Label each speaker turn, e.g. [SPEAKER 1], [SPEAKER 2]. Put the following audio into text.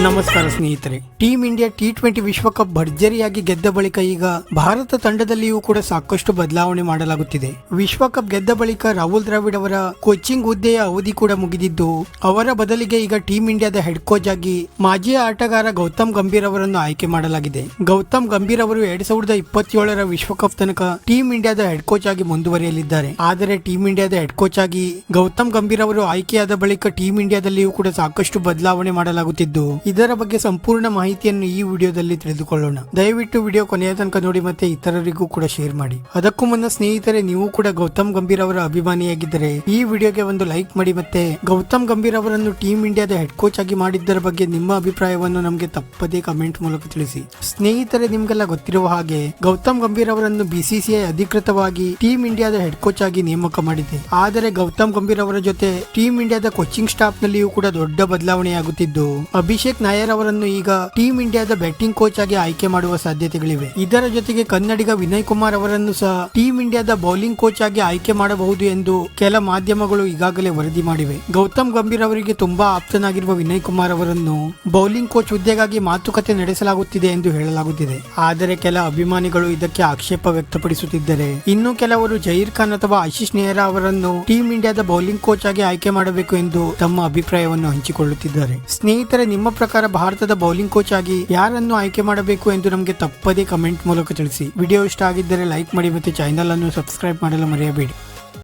[SPEAKER 1] ನಮಸ್ಕಾರ ಸ್ನೇಹಿತರೆ. Team India T20 ವಿಶ್ವಕಪ್ ಭರ್ಜರಿಯಾಗಿ ಗೆದ್ದ ಬಳಿಕ ಈಗ ಭಾರತ ತಂಡದಲ್ಲಿಯೂ ಕೂಡ ಸಾಕಷ್ಟು ಬದಲಾವಣೆ ಮಾಡಲಾಗುತ್ತಿದೆ. ವಿಶ್ವಕಪ್ ಗೆದ್ದ ಬಳಿಕ ರಾಹುಲ್ ದ್ರಾವಿಡ್ ಅವರ ಕೋಚಿಂಗ್ ಹುದ್ದೆಯ ಅವಧಿ ಕೂಡ ಮುಗಿದಿದ್ದು, ಅವರ ಬದಲಿಗೆ ಈಗ ಟೀಮ್ ಇಂಡಿಯಾದ ಹೆಡ್ ಕೋಚ್ ಆಗಿ ಮಾಜಿ ಆಟಗಾರ ಗೌತಮ್ ಗಂಭೀರ್ ಅವರನ್ನು ಆಯ್ಕೆ ಮಾಡಲಾಗಿದೆ. ಗೌತಮ್ ಗಂಭೀರ್ ಅವರು 2027ರ ವಿಶ್ವಕಪ್ ತನಕ ಟೀಮ್ ಇಂಡಿಯಾದ ಹೆಡ್ ಕೋಚ್ ಆಗಿ ಮುಂದುವರಿಯಲಿದ್ದಾರೆ. ಆದರೆ ಟೀಮ್ ಇಂಡಿಯಾದ ಹೆಡ್ ಕೋಚ್ ಆಗಿ ಗೌತಮ್ ಗಂಭೀರ್ ಅವರು ಆಯ್ಕೆಯಾದ ಬಳಿಕ ಟೀಮ್ ಇಂಡಿಯಾದಲ್ಲಿಯೂ ಕೂಡ ಸಾಕಷ್ಟು ಬದಲಾವಣೆ ಮಾಡಲಾಗುತ್ತಿದ್ದು, ಇದರ ಬಗ್ಗೆ ಸಂಪೂರ್ಣ ಮಾಹಿತಿಯನ್ನು ಈ ವಿಡಿಯೋದಲ್ಲಿ ತಿಳಿದುಕೊಳ್ಳೋಣ. ದಯವಿಟ್ಟು ವಿಡಿಯೋ ಕೊನೆಯ ತನಕ ನೋಡಿ ಮತ್ತೆ ಇತರರಿಗೂ ಕೂಡ ಶೇರ್ ಮಾಡಿ. ಅದಕ್ಕೂ ಮುನ್ನ ಸ್ನೇಹಿತರೆ, ನೀವು ಕೂಡ ಗೌತಮ್ ಗಂಭೀರ್ ಅವರ ಅಭಿಮಾನಿಯಾಗಿದ್ದರೆ ಈ ವಿಡಿಯೋಗೆ ಒಂದು ಲೈಕ್ ಮಾಡಿ. ಮತ್ತೆ ಗೌತಮ್ ಗಂಭೀರ್ ಅವರನ್ನು ಟೀಮ್ ಇಂಡಿಯಾದ ಹೆಡ್ ಕೋಚ್ ಆಗಿ ಮಾಡಿದ್ದರ ಬಗ್ಗೆ ನಿಮ್ಮ ಅಭಿಪ್ರಾಯವನ್ನು ನಮಗೆ ತಪ್ಪದೇ ಕಮೆಂಟ್ ಮೂಲಕ ತಿಳಿಸಿ. ಸ್ನೇಹಿತರೆ, ನಿಮ್ಗೆಲ್ಲ ಗೊತ್ತಿರುವ ಹಾಗೆ ಗೌತಮ್ ಗಂಭೀರ್ ಅವರನ್ನು BCCI ಅಧಿಕೃತವಾಗಿ ಟೀಮ್ ಇಂಡಿಯಾದ ಹೆಡ್ ಕೋಚ್ ಆಗಿ ನೇಮಕ ಮಾಡಿದೆ. ಆದರೆ ಗೌತಮ್ ಗಂಭೀರ್ ಅವರ ಜೊತೆ ಟೀಮ್ ಇಂಡಿಯಾದ ಕೋಚಿಂಗ್ ಸ್ಟಾಫ್ ನಲ್ಲಿಯೂ ಕೂಡ ದೊಡ್ಡ ಬದಲಾವಣೆಯಾಗುತ್ತಿದ್ದು, ಅಭಿಷೇಕ್ ನಾಯರ್ ಅವರನ್ನು ಈಗ ಟೀಮ್ ಇಂಡಿಯಾದ ಬ್ಯಾಟಿಂಗ್ ಕೋಚ್ ಆಗಿ ಆಯ್ಕೆ ಮಾಡುವ ಸಾಧ್ಯತೆಗಳಿವೆ. ಇದರ ಜೊತೆಗೆ ಕನ್ನಡಿಗ ವಿನಯ್ ಕುಮಾರ್ ಅವರನ್ನು ಸಹ ಟೀಮ್ ಇಂಡಿಯಾದ ಬೌಲಿಂಗ್ ಕೋಚ್ ಆಗಿ ಆಯ್ಕೆ ಮಾಡಬಹುದು ಎಂದು ಕೆಲ ಮಾಧ್ಯಮಗಳು ಈಗಾಗಲೇ ವರದಿ ಮಾಡಿವೆ. ಗೌತಮ್ ಗಂಭೀರ್ ಅವರಿಗೆ ತುಂಬಾ ಆಪ್ತನಾಗಿರುವ ವಿನಯ್ ಕುಮಾರ್ ಅವರನ್ನು ಬೌಲಿಂಗ್ ಕೋಚ್ ಹುದ್ದೆಗಾಗಿ ಮಾತುಕತೆ ನಡೆಸಲಾಗುತ್ತಿದೆ ಎಂದು ಹೇಳಲಾಗುತ್ತಿದೆ. ಆದರೆ ಕೆಲ ಅಭಿಮಾನಿಗಳು ಇದಕ್ಕೆ ಆಕ್ಷೇಪ ವ್ಯಕ್ತಪಡಿಸುತ್ತಿದ್ದರೆ, ಇನ್ನು ಕೆಲವರು ಜಹೀರ್ ಖಾನ್ ಅಥವಾ ಆಶೀಶ್ ನೆಹ್ರಾ ಅವರನ್ನು ಟೀಮ್ ಇಂಡಿಯಾದ ಬೌಲಿಂಗ್ ಕೋಚ್ ಆಗಿ ಆಯ್ಕೆ ಮಾಡಬೇಕು ಎಂದು ತಮ್ಮ ಅಭಿಪ್ರಾಯವನ್ನು ಹಂಚಿಕೊಳ್ಳುತ್ತಿದ್ದಾರೆ. ಸ್ನೇಹಿತರೆ, ನಿಮ್ಮ ಪ್ರಕಾರ ಭಾರತದ ಬೌಲಿಂಗ್ ಕೋಚ್ ಆಗಿ ಯಾರನ್ನು ಆಯ್ಕೆ ಮಾಡಬೇಕು ಎಂದು ನಮಗೆ ತಪ್ಪದೇ ಕಮೆಂಟ್ ಮೂಲಕ ತಿಳಿಸಿ. ವಿಡಿಯೋ ಇಷ್ಟ ಆಗಿದ್ದರೆ ಲೈಕ್ ಮಾಡಿ ಮತ್ತೆ ಚಾನೆಲ್ ಅನ್ನು ಸಬ್ಸ್ಕ್ರೈಬ್ ಮಾಡಲು ಮರೆಯಬೇಡಿ.